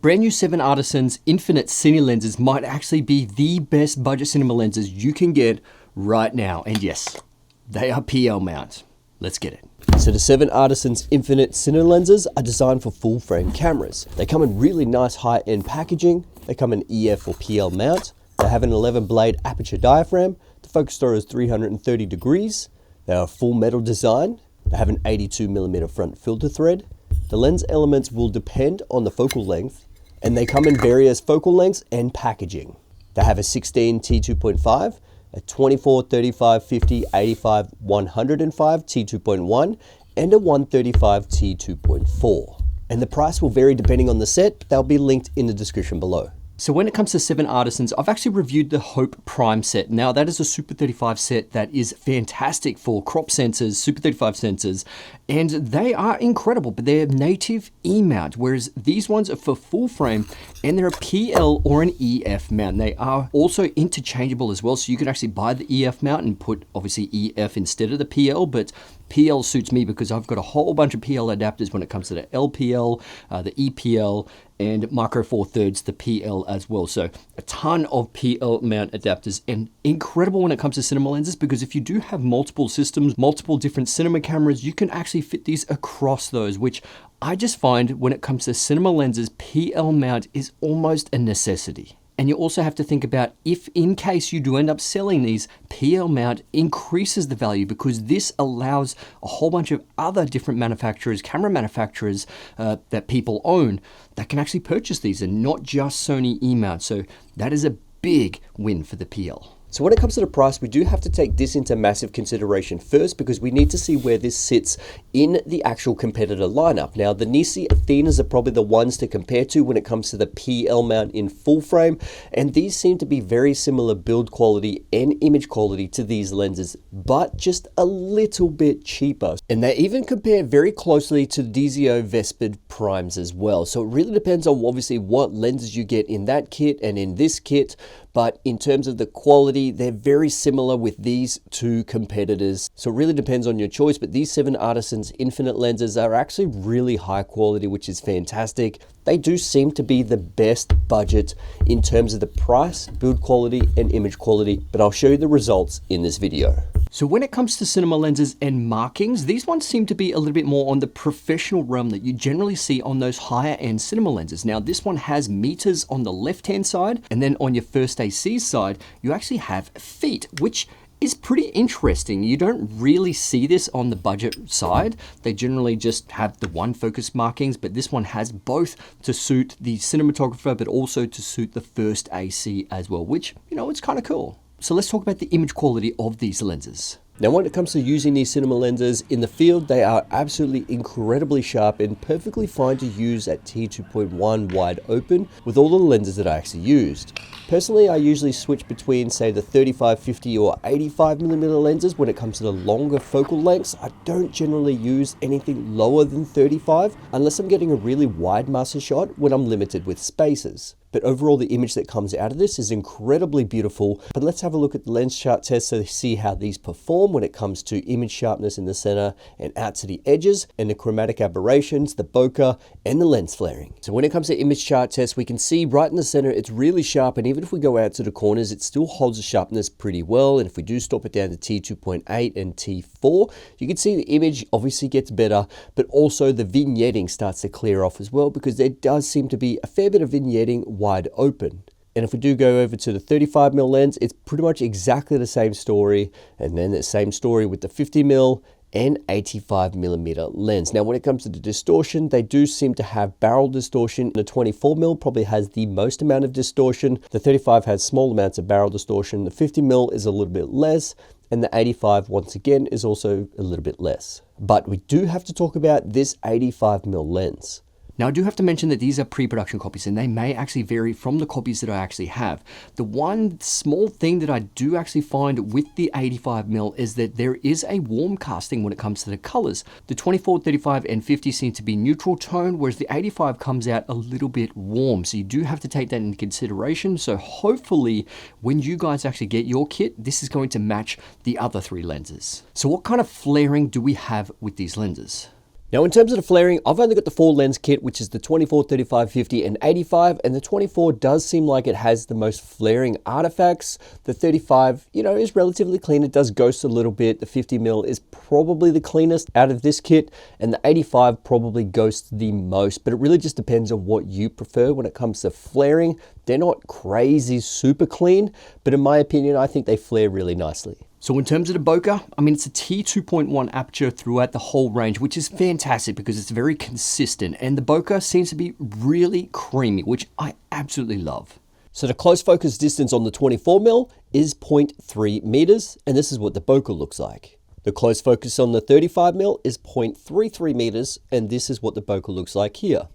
brand new 7Artisans Infinte Cine lenses might actually be the best budget cinema lenses you can get right now. And yes, they are PL mount. Let's get it. So the 7Artisans Infinte Cine lenses are designed for full frame cameras. They come in really nice high-end packaging. They come in EF or PL mount. They have an 11 blade aperture diaphragm. The focus store is 330 degrees. They are full metal design. They have an 82mm front filter thread. The lens elements will depend on the focal length, and they come in various focal lengths and packaging. They have a 16 T2.5, a 24, 35, 50, 85, 105 T2.1, and a 135 T2.4. And the price will vary depending on the set. They'll be linked in the description below. So when it comes to 7Artisans, I've actually reviewed the Hope Prime set. Now that is a Super 35 set that is fantastic for crop sensors, Super 35 sensors, and they are incredible, but they're native E-mount, whereas these ones are for full frame and they're a PL or an EF mount. They are also interchangeable as well, so you can actually buy the EF mount and put obviously EF instead of the PL, but PL suits me because I've got a whole bunch of PL adapters when it comes to the LPL, the EPL, and micro 4/3, the PL as well. So a ton of PL mount adapters, and incredible when it comes to cinema lenses, because if you do have multiple systems, multiple different cinema cameras, you can actually fit these across those, which I just find when it comes to cinema lenses, PL mount is almost a necessity. And you also have to think about if in case you do end up selling these, PL mount increases the value because this allows a whole bunch of other different manufacturers, camera manufacturers that people own that can actually purchase these and not just Sony E-mount. So that is a big win for the PL. So when it comes to the price, we do have to take this into massive consideration first because we need to see where this sits in the actual competitor lineup. Now, the Nisi Athenas are probably the ones to compare to when it comes to the PL mount in full frame, and these seem to be very similar build quality and image quality to these lenses, but just a little bit cheaper. And they even compare very closely to DZO Vespid Primes as well. So it really depends on obviously what lenses you get in that kit and in this kit. But in terms of the quality, they're very similar with these two competitors. So it really depends on your choice, but these 7Artisans Infinte lenses are actually really high quality, which is fantastic. They do seem to be the best budget in terms of the price, build quality, and image quality, but I'll show you the results in this video. So when it comes to cinema lenses and markings, these ones seem to be a little bit more on the professional realm that you generally see on those higher end cinema lenses. Now this one has meters on the left-hand side, and then on your first AC side, you actually have feet, which is pretty interesting. You don't really see this on the budget side. They generally just have the one focus markings, but this one has both to suit the cinematographer, but also to suit the first AC as well, which, you know, it's kind of cool. So let's talk about the image quality of these lenses. Now, when it comes to using these cinema lenses in the field, they are absolutely incredibly sharp and perfectly fine to use at T2.1 wide open with all the lenses that I actually used. Personally, I usually switch between, say, the 35, 50 or 85mm lenses when it comes to the longer focal lengths. I don't generally use anything lower than 35 unless I'm getting a really wide master shot when I'm limited with spaces. But overall, the image that comes out of this is incredibly beautiful. But let's have a look at the lens chart test to see how these perform when it comes to image sharpness in the center and out to the edges, and the chromatic aberrations, the bokeh, and the lens flaring. So when it comes to image chart test, we can see right in the center, it's really sharp. And even if we go out to the corners, it still holds the sharpness pretty well. And if we do stop it down to T2.8 and T4, you can see the image obviously gets better, but also the vignetting starts to clear off as well, because there does seem to be a fair bit of vignetting wide open. And if we do go over to the 35mm lens, it's pretty much exactly the same story, and then the same story with the 50mm and 85mm lens. Now when it comes to the distortion, they do seem to have barrel distortion. The 24mm probably has the most amount of distortion. The 35 has small amounts of barrel distortion. The 50mm is a little bit less, and the 85 once again is also a little bit less. But we do have to talk about this 85mm lens. Now, I do have to mention that these are pre-production copies, and they may actually vary from the copies that I actually have. The one small thing that I do actually find with the 85mm is that there is a warm casting when it comes to the colors. The 24, 35, and 50 seem to be neutral tone, whereas the 85 comes out a little bit warm. So you do have to take that into consideration. So hopefully, when you guys actually get your kit, this is going to match the other three lenses. So what kind of flaring do we have with these lenses? Now in terms of the flaring, I've only got the 4 lens kit, which is the 24, 35, 50, and 85, and the 24 does seem like it has the most flaring artifacts. The 35, is relatively clean. It does ghost a little bit. The 50mm is probably the cleanest out of this kit, and the 85 probably ghosts the most, but it really just depends on what you prefer when it comes to flaring. They're not crazy super clean, but in my opinion, I think they flare really nicely. So in terms of the bokeh, it's a T2.1 aperture throughout the whole range, which is fantastic because it's very consistent, and the bokeh seems to be really creamy, which I absolutely love. So the close focus distance on the 24mm is 0.3 meters, and this is what the bokeh looks like. The close focus on the 35mm is 0.33 meters, and this is what the bokeh looks like here.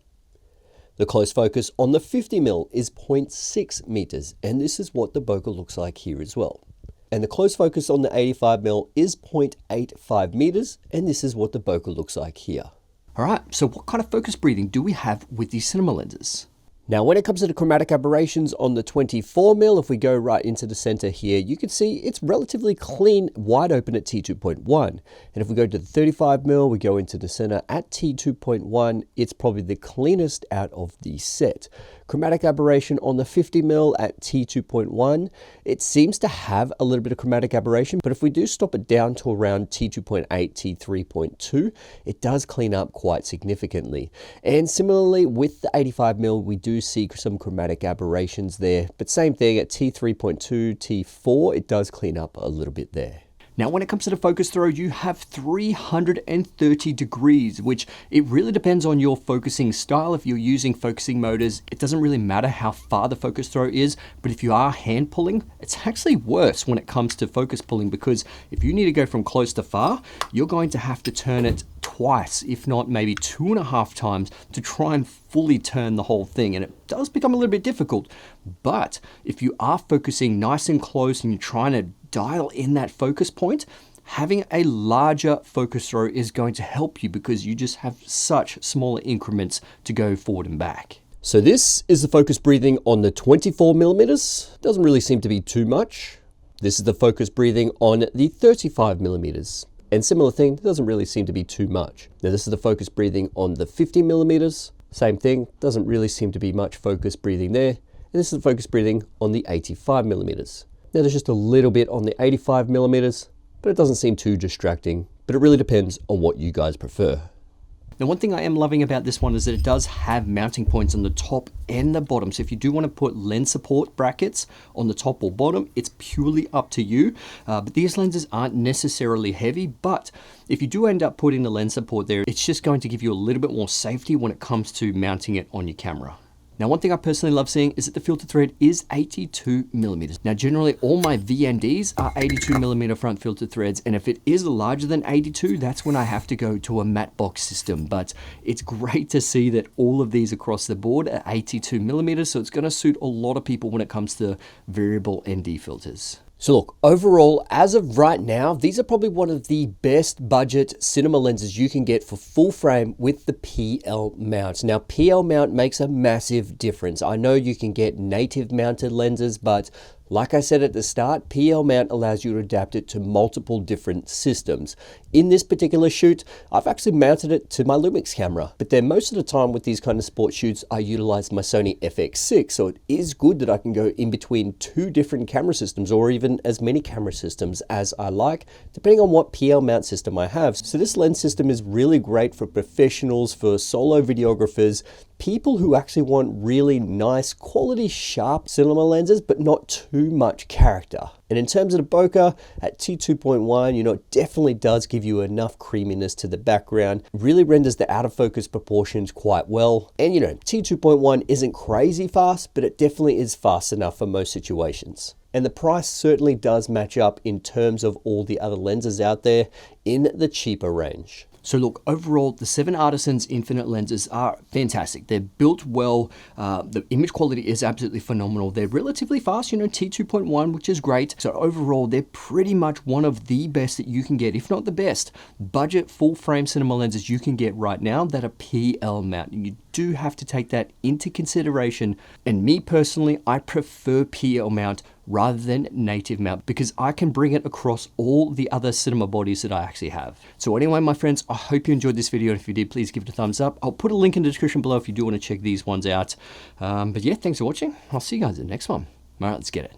The close focus on the 50mm is 0.6 meters, and this is what the bokeh looks like here as well. And the close focus on the 85mm is 0.85 meters, and this is what the bokeh looks like here. All right, so what kind of focus breathing do we have with these cinema lenses? Now, when it comes to the chromatic aberrations on the 24mm, if we go right into the center here, you can see it's relatively clean, wide open at T2.1. And if we go to the 35mm, we go into the center at T2.1, it's probably the cleanest out of the set. Chromatic aberration on the 50mm at T2.1, it seems to have a little bit of chromatic aberration, but if we do stop it down to around T2.8, T3.2, it does clean up quite significantly. And similarly with the 85mm, we do see some chromatic aberrations there, but same thing at T3.2, T4, it does clean up a little bit there. Now, when it comes to the focus throw, you have 330 degrees, which it really depends on your focusing style. If you're using focusing motors, it doesn't really matter how far the focus throw is, but if you are hand pulling, it's actually worse when it comes to focus pulling, because if you need to go from close to far, you're going to have to turn it twice, if not maybe 2.5 times, to try and fully turn the whole thing, and it does become a little bit difficult. But if you are focusing nice and close and you're trying to dial in that focus point, having a larger focus throw is going to help you because you just have such smaller increments to go forward and back. So this is the focus breathing on the 24mm. Doesn't really seem to be too much. This is the focus breathing on the 35mm. And similar thing, doesn't really seem to be too much. Now this is the focus breathing on the 50mm. Same thing, doesn't really seem to be much focus breathing there. And this is the focus breathing on the 85mm. Now there's just a little bit on the 85mm, but it doesn't seem too distracting, but it really depends on what you guys prefer. Now, one thing I am loving about this one is that it does have mounting points on the top and the bottom. So if you do want to put lens support brackets on the top or bottom, it's purely up to you. But these lenses aren't necessarily heavy, but if you do end up putting the lens support there, it's just going to give you a little bit more safety when it comes to mounting it on your camera. Now, one thing I personally love seeing is that the filter thread is 82mm. Now, generally all my VNDs are 82mm front filter threads, and if it is larger than 82, that's when I have to go to a matte box system. But it's great to see that all of these across the board are 82mm, so it's gonna suit a lot of people when it comes to variable ND filters. So look, overall, as of right now, these are probably one of the best budget cinema lenses you can get for full frame with the PL mount. Now, PL mount makes a massive difference. I know you can get native mounted lenses, but like I said at the start, PL mount allows you to adapt it to multiple different systems. In this particular shoot, I've actually mounted it to my Lumix camera, but then most of the time with these kind of sports shoots, I utilize my Sony FX6. So it is good that I can go in between 2 different camera systems, or even as many camera systems as I like, depending on what PL mount system I have. So this lens system is really great for professionals, for solo videographers, people who actually want really nice quality sharp cinema lenses, but not too much character. And in terms of the bokeh at T2.1, it definitely does give you enough creaminess to the background. It really renders the out of focus proportions quite well. And T2.1 isn't crazy fast, but it definitely is fast enough for most situations. And the price certainly does match up in terms of all the other lenses out there in the cheaper range. So look, overall, the 7Artisans Infinite lenses are fantastic. They're built well. The image quality is absolutely phenomenal. They're relatively fast, T2.1, which is great. So overall, they're pretty much one of the best that you can get, if not the best, budget full frame cinema lenses you can get right now that are PL mount. And you do have to take that into consideration. And me personally, I prefer PL mount rather than native mount, because I can bring it across all the other cinema bodies that I actually have. So anyway, my friends, I hope you enjoyed this video. If you did, please give it a thumbs up. I'll put a link in the description below if you do want to check these ones out. But yeah, thanks for watching. I'll see you guys in the next one. All right, let's get it.